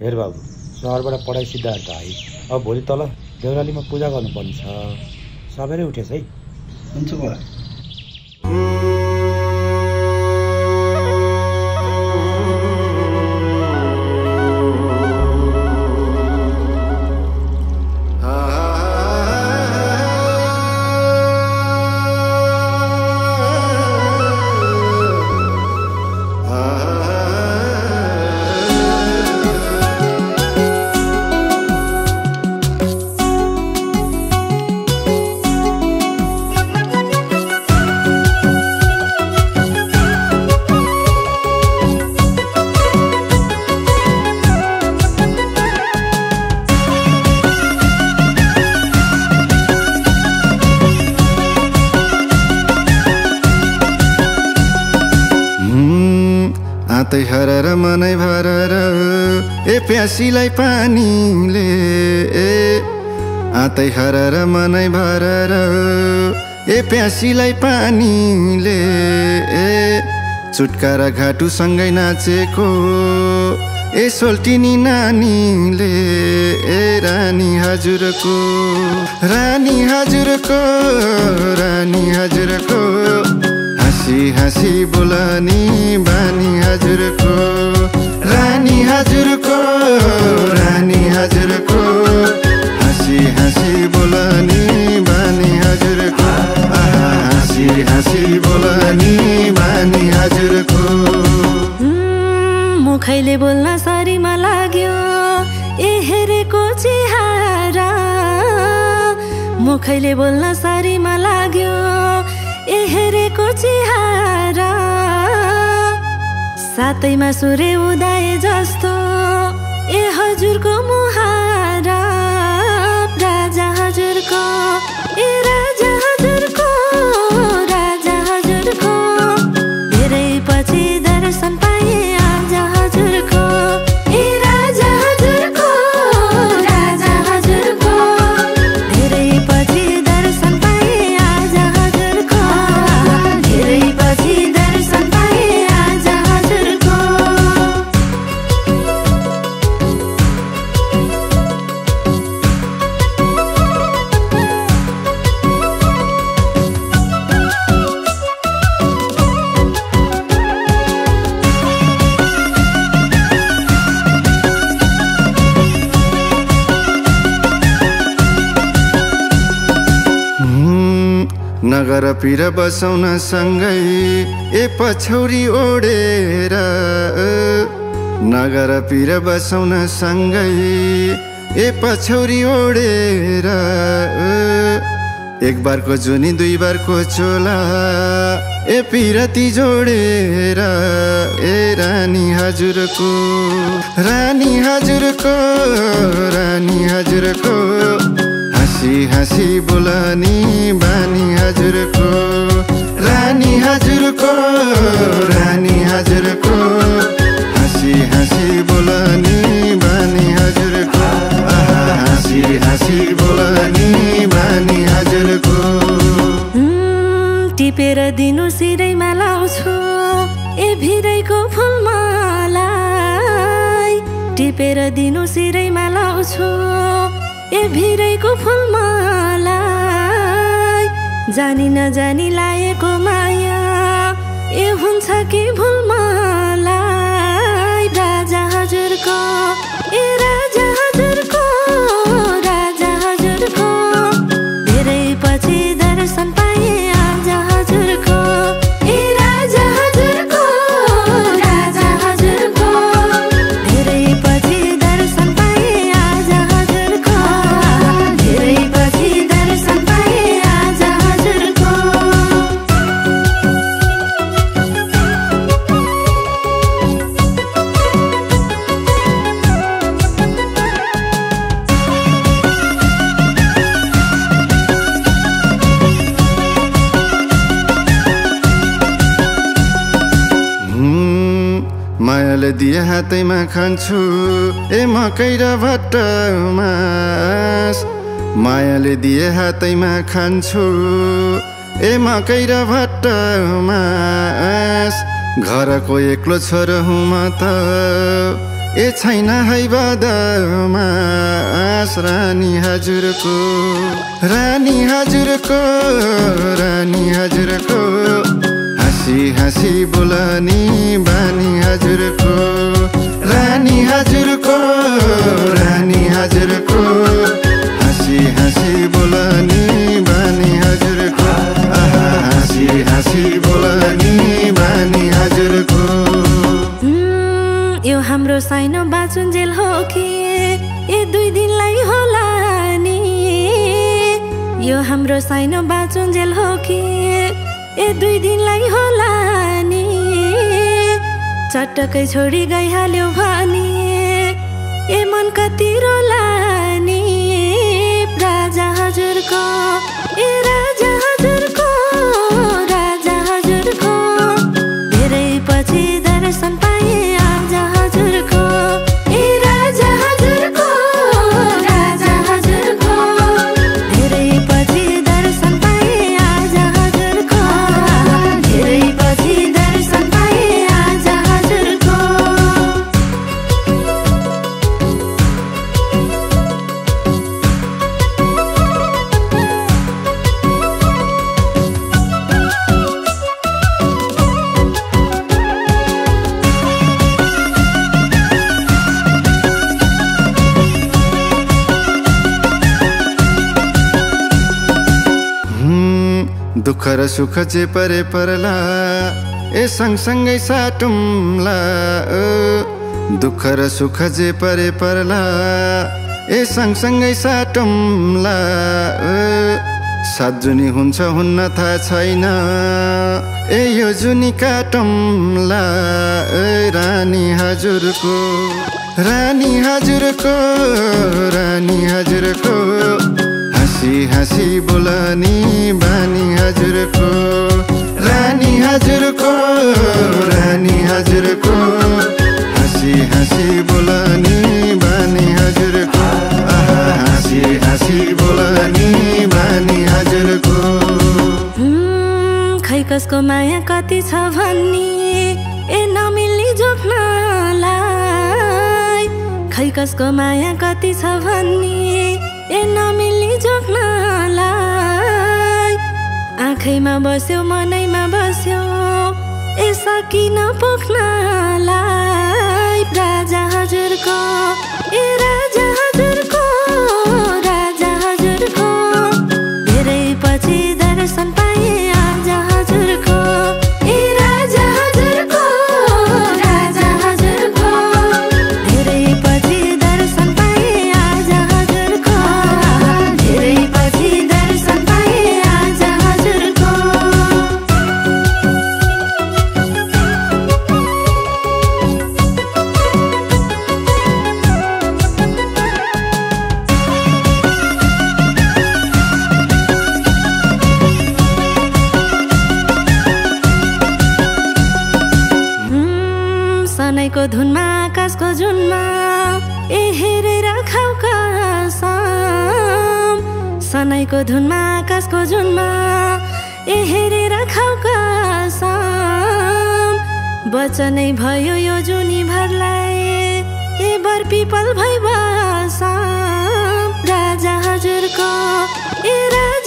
हेर बाबु, सहरबाट पढाइ सिद्धान्त है। अब भोलि तल देउरालीमा पूजा गर्नुपर्ने छ। सबैले उठेछ है। हुन्छ बुवा। आतै हरर मनै भरर ए प्यासीलाई पानीले, आतै हरर मनै भरर ए प्यासीलाई पानीले, चुटकारा घाटुसँगै नाचेको ए सोल्टिनी नानीले, रानी हजुरको, रानी हजुरको, रानी हजुरको, हाँसी हाँसी बोलानी बानी हजुरको, रानी हजुरको, रानी हजुरको, हाँसी हाँसी बोलानी बानी हजुरको, हाँसी हाँसी बोलानी बानी हजुरको। मुखैले बोल्न सरीमा लाग्यो ए हेरेको चेहरा, मुखैले बोल्न सरीमा लाग्यो ए हेरेको चेहरा, सातैमा सूर्य उदय जस्तो ए हजुरको मुहारा, राजा हजुरको, ए राजा हजुरको, राजा हजुरको, धेरै पछि दर्शन पाए आज हजुरको, ए राजा हजुरको, राजा हजुरको, धेरै पछि दर्शन पाए आज हजुरको, धेरै पछि दर्शन पाए आज हजुरको। नगर पिर बसौन सँगै ए पछौरी ओडेर, नगर पिर बसौन सँगै ए पछौरी ओडेर, एक बारको जुनी दुई बारको चोला ए पिरती जोडेर, ए रानी हजुरको, रानी हजुरको, रानी हजुरको, हाँसी हाँसी बोलानी बानी हजुरको, रानी हजुरको, रानी हजुरको, हाँसी हाँसी बोलानी बानी हजुरको, हाँसी हाँसी बोलानी बानी हजुरको। टिपेर दिनु सिरैमा लाउँछु ए भिरैको फुलमालाई, टिपेर दिनु सिरैमा लाउँछु ए भिरैको फुलमालाई, जानी नजानी लाएको माया ए हुन्छ कि भुलमालाई, राजा हजुरको, ए राजा हजुरको, राजा हजुरको, धेरै पछि दर्शन पाए आज हजुरको, ए राजा हजुरको, राजा हजुरको, धेरै पछि दर्शन पाए आज हजुरको, धेरै पछि दर्शन पाए आज हजुरको। मायाले दिए हातैमा खान्छु ए मकै र भट्टमास, मायाले दिए हातैमा खान्छु ए मकै र भट्टमास, घरको एक्लो छोरो हुँ म त ए छैन है बदमास रानी हजुरको रानी हजुरको रानी हजुरको हाँसी हाँसी बोलनी बानी हजुरको रानी हजुरको रानी हजुरको हाँसी हाँसी बोलनी बानी हजुरको आहा हाँसी हाँसी बोलनी बानी हजुरको यो हाम्रो साइनो बाचुन्जेल हो कि ए 2 दिनलाई होला नि यो हाम्रो साइनो बाचुन्जेल हो कि ए 2 दिनलाई होला नि चटक्कै छोडी गइहाल्यो भने ए मन कति रोला नि राजा हजुरको ए राजा हजुरको राजा हजुरको धेरै पछि दर्शन पाए आज हजुरको ए राजा हजुरको राजा हजुरको धेरै पछि दर्शन पाए आज हजुरको धेरै पछि दर्शन पाए आज हजुरको दुःख र सुख जे परे परला ए सँगसँगै साटुम्ला दुःख र सुख जे परे परला ए सँगसँगै साटुम्ला सात जुनी हुन्छ हुन्न थाहा छैन ए यो जुनी काटुम्ला रानी हजुरको रानी हजुरको रानी हजुरको हाँसी हाँसी बोलनी बानी हजुरको रानी हजुरको रानी हजुरको हाँसी हाँसी बोलनी बानी हजुरको आहा हाँसी हाँसी बोलनी बानी हजुरको खै कसको माया कति छ भन्ने ए नमिल्ने जोख्नलाई खै कसको माया कति छ भन्ने ए नमिल्ने जोख्नलाई आँखैमा बस्यो मनैमा बस्यो ए सकिन पोख्नलाई राजा हजुरको ए राजा हजुरको राजा हजुरको धेरै पछि दर्शन पाए आज हजुरको ए राजा हजुरको राजा हजुरको धेरै पछि दर्शन पाए आज हजुरको धेरै पछि दर्शन पाए आज हजुरको सनैको धुनमा आकाशको जुनमा ए हेरेर खाऊ कसम सनैको धुनमा आकाशको जुनमा ए हेरेर खाऊ कसम वचनै भयो यो जुनी भरलाई ए बर पिपल भई बसम राजा हजुरको ए राजा